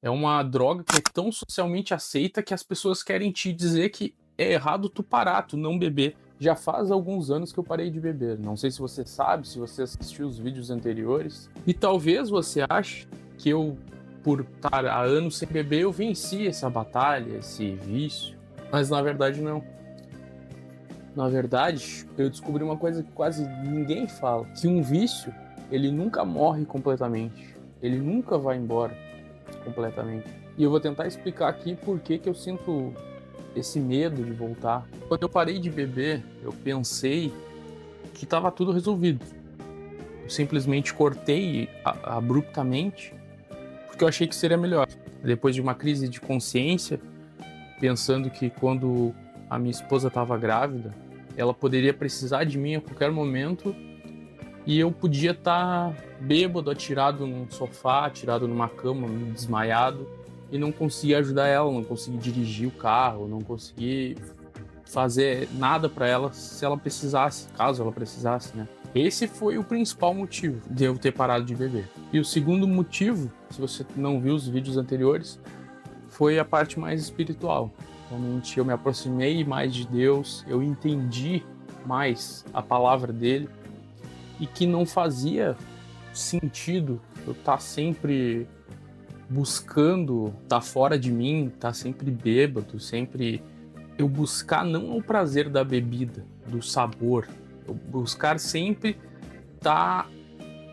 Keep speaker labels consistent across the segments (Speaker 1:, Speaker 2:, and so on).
Speaker 1: É uma droga que é tão socialmente aceita que as pessoas querem te dizer que é errado tu parar, tu não beber. Já faz alguns anos que eu parei de beber. Não sei se você sabe, se você assistiu os vídeos anteriores. E talvez você ache que eu, por estar há anos sem beber, eu venci essa batalha, esse vício. Mas na verdade não. Na verdade, eu descobri uma coisa que quase ninguém fala, que um vício, ele nunca morre completamente. Ele nunca vai embora completamente. E eu vou tentar explicar aqui por que eu sinto esse medo de voltar. Quando eu parei de beber, eu pensei que estava tudo resolvido. Eu simplesmente cortei abruptamente porque eu achei que seria melhor. Depois de uma crise de consciência, pensando que quando a minha esposa estava grávida, ela poderia precisar de mim a qualquer momento e eu podia estar bêbado, atirado num sofá, atirado numa cama, desmaiado, e não conseguir ajudar ela, não conseguir dirigir o carro, não conseguir fazer nada para ela se ela precisasse, caso ela precisasse, né? Esse foi o principal motivo de eu ter parado de beber. E o segundo motivo, se você não viu os vídeos anteriores, foi a parte mais espiritual. Realmente eu me aproximei mais de Deus, eu entendi mais a palavra dele, e que não fazia sentido eu estar sempre buscando estar fora de mim, estar sempre bêbado, sempre eu buscar não o prazer da bebida, do sabor, eu buscar sempre estar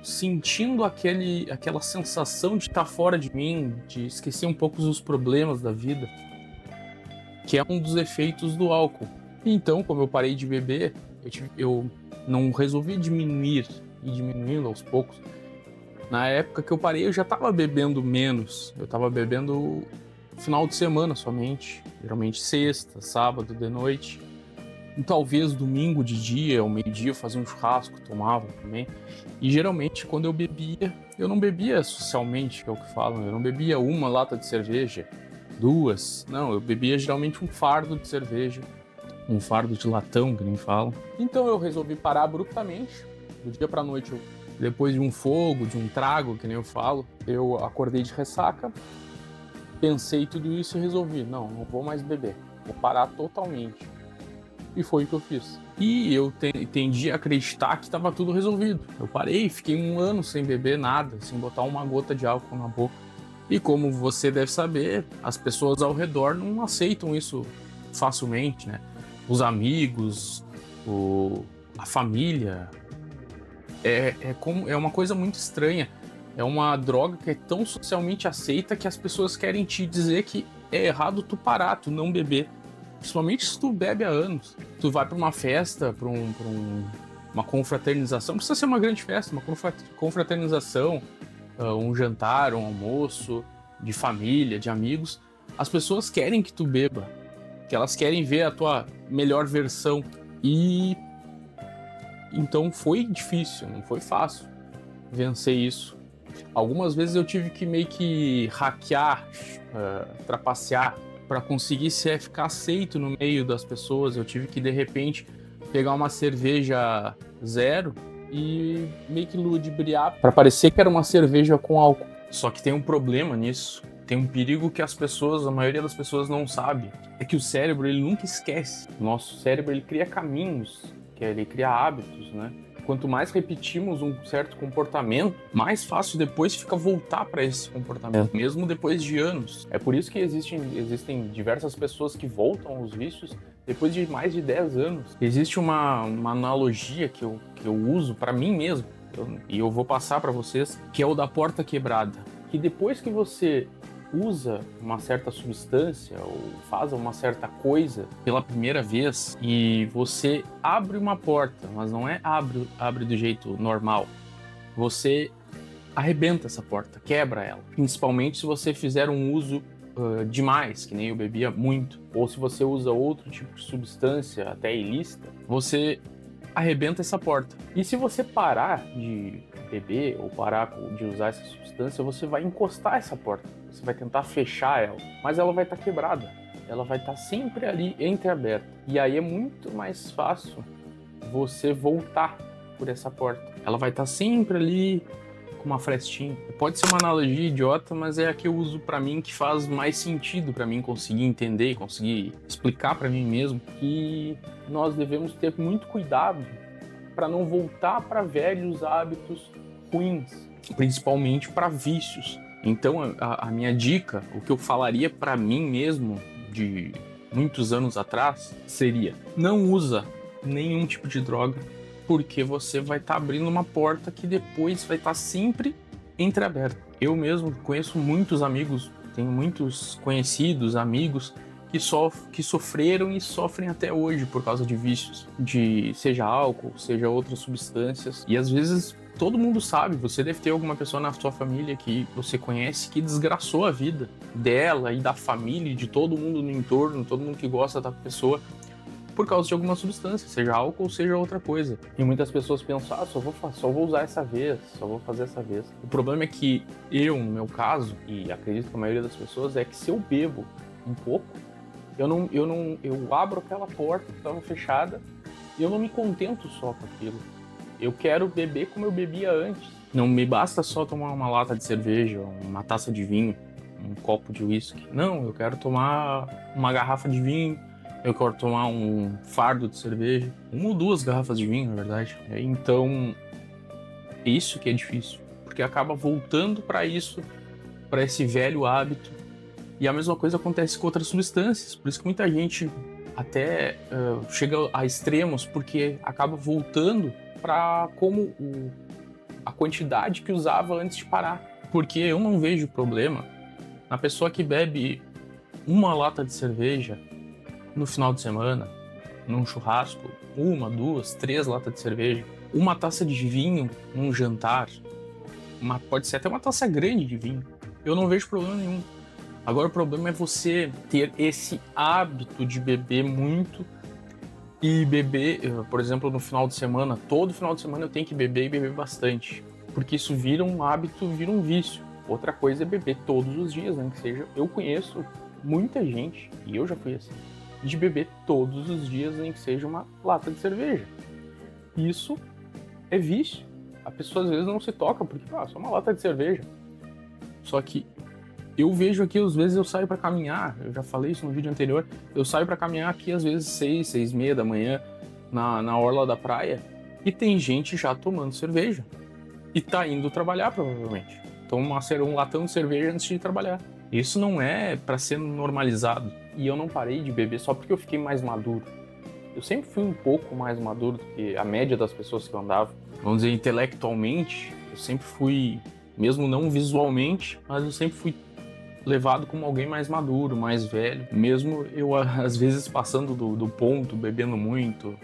Speaker 1: sentindo aquela sensação de estar fora de mim, de esquecer um pouco os problemas da vida, que é um dos efeitos do álcool. Então, como eu parei de beber, eu não resolvi diminuir e diminuindo aos poucos. Na época que eu parei, eu já estava bebendo menos. Eu estava bebendo final de semana somente, geralmente sexta, sábado de noite. E talvez domingo de dia, ao meio-dia, eu fazia um churrasco, tomava também. E geralmente, quando eu bebia, eu não bebia socialmente, que é o que falam. Eu não bebia uma lata de cerveja, duas. Não, eu bebia geralmente um fardo de cerveja, um fardo de latão, que nem falam. Então eu resolvi parar abruptamente, do dia pra noite. Depois de um fogo, de um trago, que nem eu falo, eu acordei de ressaca, pensei tudo isso e resolvi, não vou mais beber, vou parar totalmente. E foi o que eu fiz. E eu tendi a acreditar que estava tudo resolvido. Eu parei, fiquei um ano sem beber nada, sem botar uma gota de álcool na boca. E como você deve saber, as pessoas ao redor não aceitam isso facilmente, né? Os amigos, a família. É uma coisa muito estranha. É uma droga que é tão socialmente aceita que as pessoas querem te dizer que é errado tu parar, tu não beber. Principalmente se tu bebe há anos. Tu vai pra uma festa, uma confraternização. Não precisa ser uma grande festa, uma confraternização, um jantar, um almoço de família, de amigos. As pessoas querem que tu beba, que elas querem ver a tua melhor versão. E então foi difícil, não foi fácil vencer isso. Algumas vezes eu tive que meio que hackear, trapacear para conseguir ficar aceito no meio das pessoas. Eu tive que de repente pegar uma cerveja zero e meio que ludibriar para parecer que era uma cerveja com álcool. Só que tem um problema nisso. Tem um perigo que a maioria das pessoas não sabe. É que o cérebro, ele nunca esquece. O nosso cérebro, ele cria caminhos, ele cria hábitos, né? Quanto mais repetimos um certo comportamento, mais fácil depois fica voltar para esse comportamento, mesmo depois de anos. É por isso que existem diversas pessoas que voltam aos vícios depois de mais de 10 anos. Existe uma analogia que eu uso para mim mesmo, e eu vou passar para vocês, que é o da porta quebrada. Que depois que você usa uma certa substância ou faz uma certa coisa pela primeira vez e você abre uma porta, mas não é abre do jeito normal. Você arrebenta essa porta, quebra ela. Principalmente se você fizer um uso demais, que nem eu bebia muito, ou se você usa outro tipo de substância, até ilícita, você arrebenta essa porta. E se você parar de beber ou parar de usar essa substância, você vai encostar essa porta, você vai tentar fechar ela, mas ela vai estar quebrada, ela vai estar sempre ali entreaberta. E aí é muito mais fácil você voltar por essa porta. Ela vai estar sempre ali com uma frestinha. Pode ser uma analogia idiota, mas é a que eu uso pra mim, que faz mais sentido pra mim conseguir entender, conseguir explicar pra mim mesmo que nós devemos ter muito cuidado para não voltar para velhos hábitos ruins, principalmente para vícios. Então a minha dica, o que eu falaria para mim mesmo de muitos anos atrás seria: não usa nenhum tipo de droga, porque você vai estar abrindo uma porta que depois vai estar sempre entreaberta. Eu mesmo conheço muitos amigos, tenho muitos conhecidos, amigos que sofreram e sofrem até hoje por causa de vícios, de seja álcool, seja outras substâncias. E às vezes todo mundo sabe, você deve ter alguma pessoa na sua família que você conhece que desgraçou a vida dela e da família, e de todo mundo no entorno, todo mundo que gosta da pessoa, por causa de alguma substância, seja álcool ou seja outra coisa. E muitas pessoas pensam: só vou usar essa vez, só vou fazer essa vez. O problema é que eu, no meu caso, e acredito que a maioria das pessoas, é que se eu bebo um pouco, eu abro aquela porta que estava fechada e eu não me contento só com aquilo. Eu quero beber como eu bebia antes. Não me basta só tomar uma lata de cerveja, uma taça de vinho, um copo de uísque. Não, eu quero tomar uma garrafa de vinho, eu quero tomar um fardo de cerveja, uma ou duas garrafas de vinho, na verdade. Então, isso que é difícil, porque acaba voltando para isso, para esse velho hábito. E a mesma coisa acontece com outras substâncias, por isso que muita gente até chega a extremos, porque acaba voltando para a quantidade que usava antes de parar. Porque eu não vejo problema na pessoa que bebe uma lata de cerveja no final de semana, num churrasco, uma, duas, três latas de cerveja, uma taça de vinho num jantar, pode ser até uma taça grande de vinho. Eu não vejo problema nenhum. Agora o problema é você ter esse hábito de beber muito e beber, por exemplo, no final de semana, todo final de semana eu tenho que beber e beber bastante, porque isso vira um hábito, vira um vício. Outra coisa é beber todos os dias, né? Que seja, eu conheço muita gente, e eu já fui assim, de beber todos os dias, nem que seja uma lata de cerveja. Isso é vício. A pessoa às vezes não se toca, porque só uma lata de cerveja. Só que eu vejo aqui, às vezes eu saio para caminhar, eu já falei isso no vídeo anterior, eu saio para caminhar aqui às vezes 6h30 da manhã, na orla da praia, e tem gente já tomando cerveja. E tá indo trabalhar, provavelmente. Toma um latão de cerveja antes de ir trabalhar. Isso não é para ser normalizado. E eu não parei de beber só porque eu fiquei mais maduro. Eu sempre fui um pouco mais maduro do que a média das pessoas que eu andava. Vamos dizer, intelectualmente, eu sempre fui, mesmo não visualmente, mas eu sempre fui levado como alguém mais maduro, mais velho. Mesmo eu, às vezes, passando do ponto, bebendo muito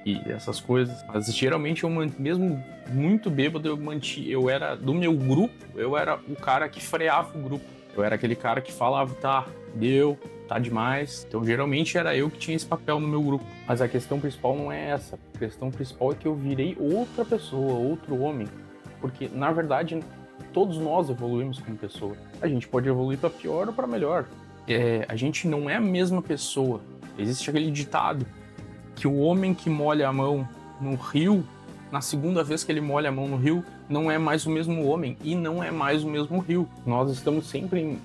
Speaker 1: e essas coisas. Mas geralmente, mesmo muito bêbado, eu era, do meu grupo, eu era o cara que freava o grupo. Eu era aquele cara que falava: tá, deu, tá demais. Então, geralmente, era eu que tinha esse papel no meu grupo. Mas a questão principal não é essa. A questão principal é que eu virei outra pessoa, outro homem. Porque, na verdade, todos nós evoluímos como pessoa. A gente pode evoluir para pior ou para melhor. A gente não é a mesma pessoa. Existe aquele ditado que o homem que molha a mão no rio, na segunda vez que ele molha a mão no rio, não é mais o mesmo homem e não é mais o mesmo rio. Nós estamos sempre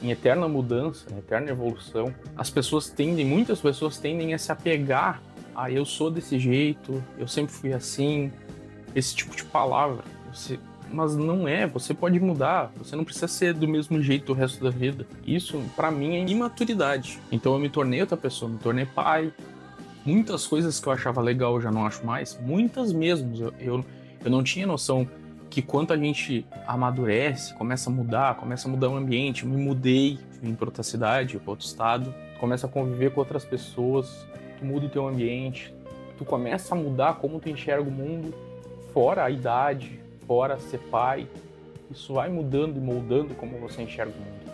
Speaker 1: em eterna mudança, em eterna evolução. Muitas pessoas tendem a se apegar a: eu sou desse jeito, eu sempre fui assim, esse tipo de palavra. Mas não é, você pode mudar, você não precisa ser do mesmo jeito o resto da vida. Isso, pra mim, é imaturidade. Então eu me tornei outra pessoa, me tornei pai. Muitas coisas que eu achava legal eu já não acho mais, muitas mesmo. Eu não tinha noção que quando a gente amadurece, começa a mudar o ambiente. Eu me mudei, vim pra outra cidade, pra outro estado, começa a conviver com outras pessoas, tu muda o teu ambiente, tu começa a mudar como tu enxerga o mundo, fora a idade, fora ser pai. Isso vai mudando e moldando como você enxerga o mundo.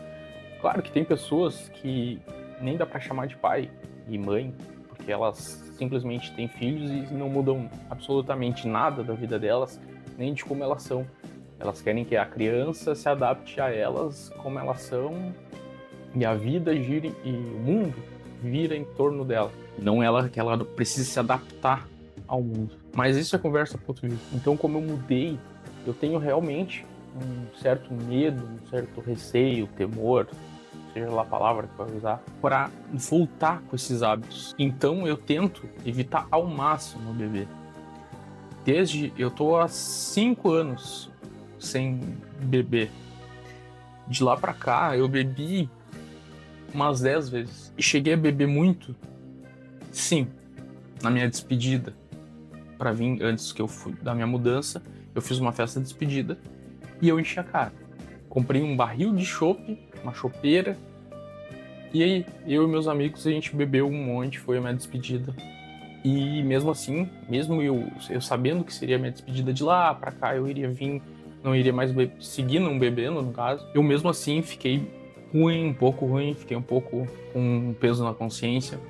Speaker 1: Claro que tem pessoas que nem dá pra chamar de pai e mãe, porque elas simplesmente têm filhos e não mudam absolutamente nada da vida delas, nem de como elas são. Elas querem que a criança se adapte a elas como elas são, e a vida gire e o mundo vira em torno dela. Não que ela precise se adaptar ao mundo. Mas isso é conversa para outro vídeo. Então, como eu mudei Eu tenho realmente um certo medo, um certo receio, temor, seja lá a palavra que vai usar, para voltar com esses hábitos. Então eu tento evitar ao máximo beber. Eu tô há 5 anos sem beber. De lá pra cá eu bebi umas 10 vezes. E cheguei a beber muito, sim, na minha despedida. Pra vir, antes que eu fui da minha mudança, eu fiz uma festa de despedida e eu enchi a cara. Comprei um barril de chopp, uma chopeira, e aí eu e meus amigos a gente bebeu um monte, foi a minha despedida. E mesmo assim, mesmo eu sabendo que seria a minha despedida de lá pra cá, eu iria vir, não iria mais seguir não bebendo, no caso, eu mesmo assim fiquei um pouco ruim, fiquei um pouco com um peso na consciência,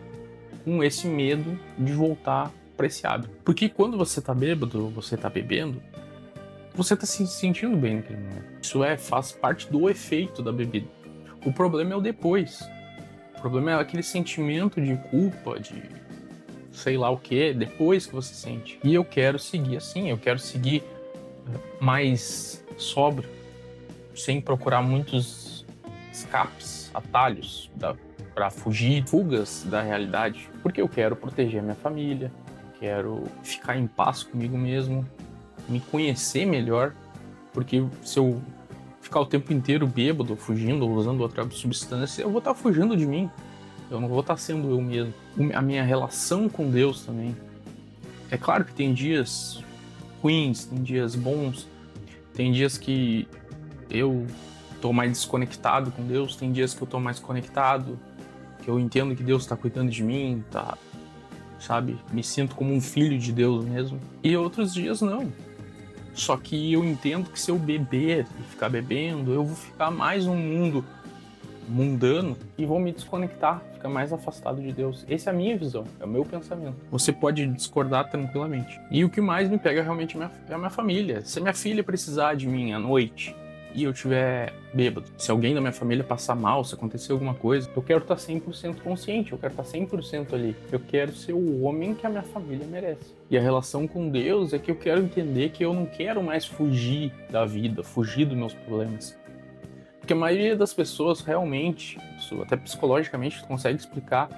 Speaker 1: com esse medo de voltar pra esse hábito. Porque quando você tá bêbado, você tá bebendo, você tá se sentindo bem naquele momento. Isso faz parte do efeito da bebida. O problema é o depois. O problema é aquele sentimento de culpa, de sei lá o que, depois que você sente. E eu quero seguir assim, eu quero seguir mais sóbrio, sem procurar muitos escapes, atalhos para fugir, fugas da realidade, porque eu quero proteger a minha família, quero ficar em paz comigo mesmo, me conhecer melhor, porque se eu ficar o tempo inteiro bêbado, fugindo ou usando outra substância, eu vou estar fugindo de mim. Eu não vou estar sendo eu mesmo. A minha relação com Deus também. É claro que tem dias ruins, tem dias bons, tem dias que eu tô mais desconectado com Deus, tem dias que eu tô mais conectado, que eu entendo que Deus tá cuidando de mim, tá, sabe? Me sinto como um filho de Deus mesmo. E outros dias não. Só que eu entendo que se eu beber e ficar bebendo, eu vou ficar mais num mundo mundano e vou me desconectar, ficar mais afastado de Deus. Essa é a minha visão, é o meu pensamento. Você pode discordar tranquilamente. E o que mais me pega realmente é a minha família. Se a minha filha precisar de mim à noite e eu estiver bêbado, se alguém da minha família passar mal, se acontecer alguma coisa, eu quero estar 100% consciente, eu quero estar 100% ali. Eu quero ser o homem que a minha família merece. E a relação com Deus é que eu quero entender que eu não quero mais fugir da vida, fugir dos meus problemas. Porque a maioria das pessoas realmente, isso até psicologicamente consegue explicar,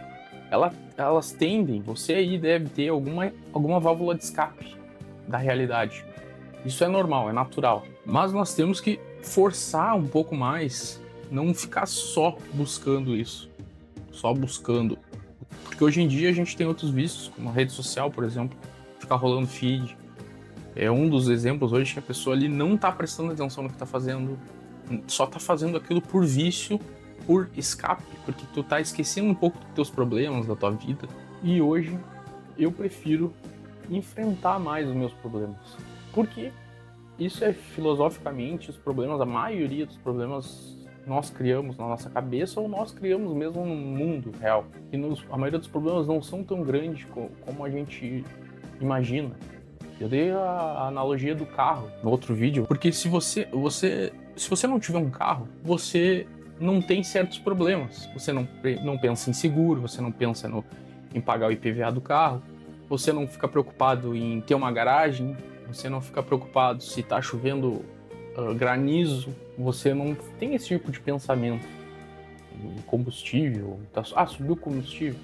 Speaker 1: elas tendem, você aí deve ter alguma válvula de escape da realidade. Isso é normal, é natural. Mas nós temos que forçar um pouco mais, não ficar só buscando isso. Só buscando. Porque hoje em dia a gente tem outros vícios, como a rede social, por exemplo, ficar rolando feed. É um dos exemplos hoje que a pessoa ali não tá prestando atenção no que tá fazendo, só tá fazendo aquilo por vício, por escape, porque tu tá esquecendo um pouco dos teus problemas, da tua vida. E hoje eu prefiro enfrentar mais os meus problemas. Porque isso é filosoficamente os problemas, a maioria dos problemas nós criamos na nossa cabeça ou nós criamos mesmo no mundo real. E a maioria dos problemas não são tão grandes como a gente imagina. Eu dei a analogia do carro no outro vídeo, porque se você não tiver um carro, você não tem certos problemas. Você não pensa em seguro, você não pensa em pagar o IPVA do carro, você não fica preocupado em ter uma garagem, você não fica preocupado se está chovendo granizo, você não tem esse tipo de pensamento. Combustível, subiu o combustível.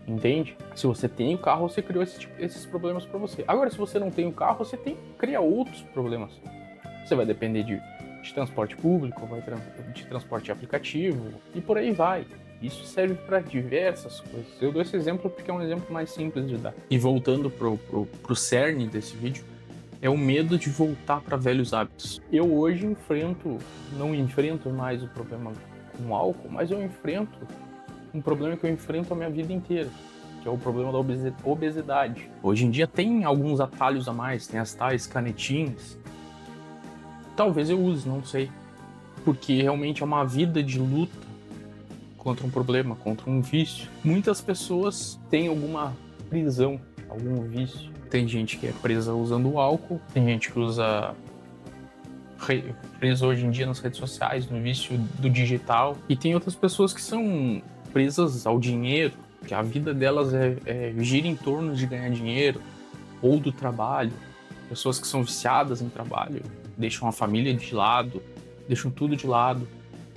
Speaker 1: Entende? Se você tem o carro, você criou esses problemas para você. Agora, se você não tem o carro, você cria outros problemas. Você vai depender de transporte público, de transporte aplicativo e por aí vai. Isso serve para diversas coisas. Eu dou esse exemplo porque é um exemplo mais simples de dar. E voltando pro cerne desse vídeo, é o medo de voltar para velhos hábitos. Eu hoje não enfrento mais o problema com álcool, mas eu enfrento um problema que eu enfrento a minha vida inteira, que é o problema da obesidade. Hoje em dia tem alguns atalhos a mais, tem as tais canetinhas. Talvez eu use, não sei. Porque realmente é uma vida de luta contra um problema, contra um vício. Muitas pessoas têm alguma prisão, algum vício. Tem gente que é presa usando álcool, tem gente que usa presa hoje em dia nas redes sociais, no vício do digital. E tem outras pessoas que são presas ao dinheiro, que a vida delas gira em torno de ganhar dinheiro ou do trabalho. pessoas que são viciadas em trabalho, deixam a família de lado, deixam tudo de lado,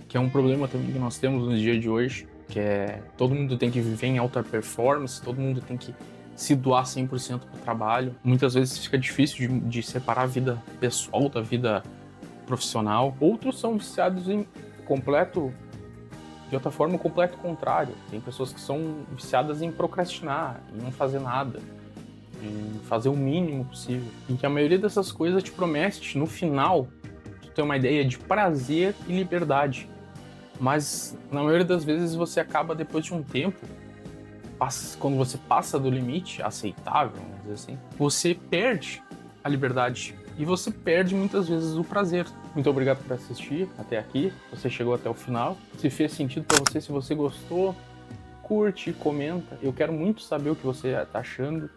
Speaker 1: que é um problema também que nós temos no dia de hoje, que é todo mundo tem que viver em alta performance, todo mundo tem que se doar 100% para o trabalho. Muitas vezes fica difícil de separar a vida pessoal da vida profissional. Outros são viciados em completo, de outra forma, o completo contrário. Tem pessoas que são viciadas em procrastinar, em não fazer nada, em fazer o mínimo possível. E que a maioria dessas coisas te promete, no final, tu ter uma ideia de prazer e liberdade. Mas, na maioria das vezes, você acaba, depois de um tempo, quando você passa do limite aceitável, vamos dizer assim, você perde a liberdade e você perde muitas vezes o prazer. Muito obrigado por assistir até aqui, você chegou até o final. Se fez sentido para você, se você gostou, curte, comenta. Eu quero muito saber o que você está achando.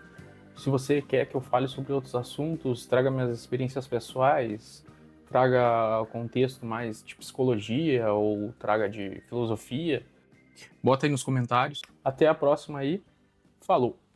Speaker 1: Se você quer que eu fale sobre outros assuntos, traga minhas experiências pessoais, traga contexto mais de psicologia ou traga de filosofia, bota aí nos comentários. Até a próxima aí. Falou!